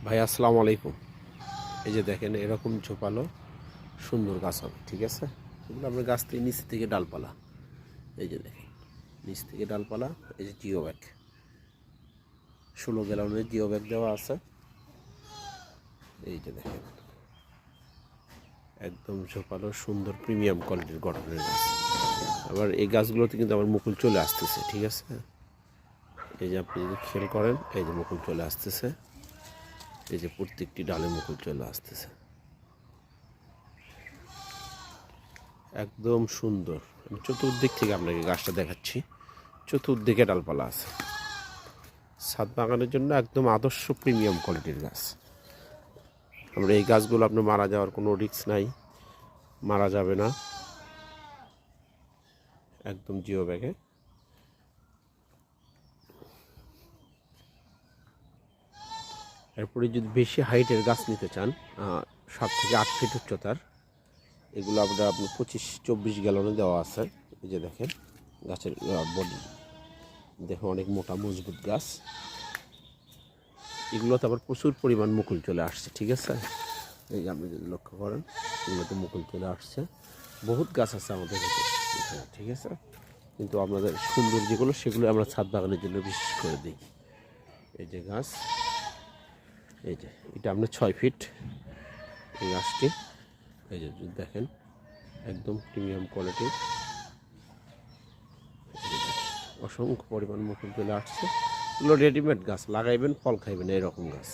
ভাই আসসালামু আলাইকুম। এই যে দেখেন এরকম ঝোপালো সুন্দর গাছ হবে, ঠিক আছে। এগুলো আপনার গাছ থেকে নিচ থেকে ডালপালা, এই যে দেখেন নিচ থেকে ডালপালা। এই যে জিও ব্যাগ 16 গ্যালনের জিও ব্যাগ দেওয়া আছে। এই যে দেখেন একদম ঝোপালো সুন্দর প্রিমিয়াম কোয়ালিটির গঠনের গাছ। আবার এই গাছগুলোতে কিন্তু আবার মুকুল চলে আসতেছে, ঠিক আছে। এই যে আপনি যদি খেয়াল করেন, এই যে মুকুল চলে আসতেছে, এই যে প্রত্যেকটি ডালে মুকুল চলে আসতেছে, একদম সুন্দর। আমি চতুর্দিক থেকে আপনাকে গাছটা দেখাচ্ছি, চতুর্দিকে ডালপালা আছে। ছাদ বাগানের জন্য একদম আদর্শ প্রিমিয়াম কোয়ালিটির গাছ। আমরা এই গাছগুলো আপনার মারা যাওয়ার কোনো রিস্ক নাই, মারা যাবে না, একদম জিও ব্যাগে। এরপরে যদি বেশি হাইটের গাছ নিতে চান, 7 থেকে 8 ফিট উচ্চতার, এগুলো আপনার 25-24 গ্যালনে দেওয়া আছে। এই যে দেখেন গাছের বডি দেখো, অনেক মোটা মজবুত গাছ। এগুলোতে আবার প্রচুর পরিমাণ মুকুল চলে আসছে, ঠিক আছে। এই যে আপনি যদি লক্ষ্য করেন, এগুলোতে মুকুল চলে আসছে। বহুত গাছ আছে আমাদের এখানে, ঠিক আছে। কিন্তু আপনাদের সুন্দর যেগুলো, সেগুলো আমরা ছাদ বাগানের জন্য বিশেষ করে দিই। এই যে গাছ, এই যে এটা আপনার 6 ফিট এই গাছটি। এই যে দেখেন একদম প্রিমিয়াম কোয়ালিটির, অসংখ্য পরিমাণ মুকুল চলে আসছে। এগুলো রেডিমেড গাছ, লাগাইবেন ফল খাইবেন, এরকম গাছ।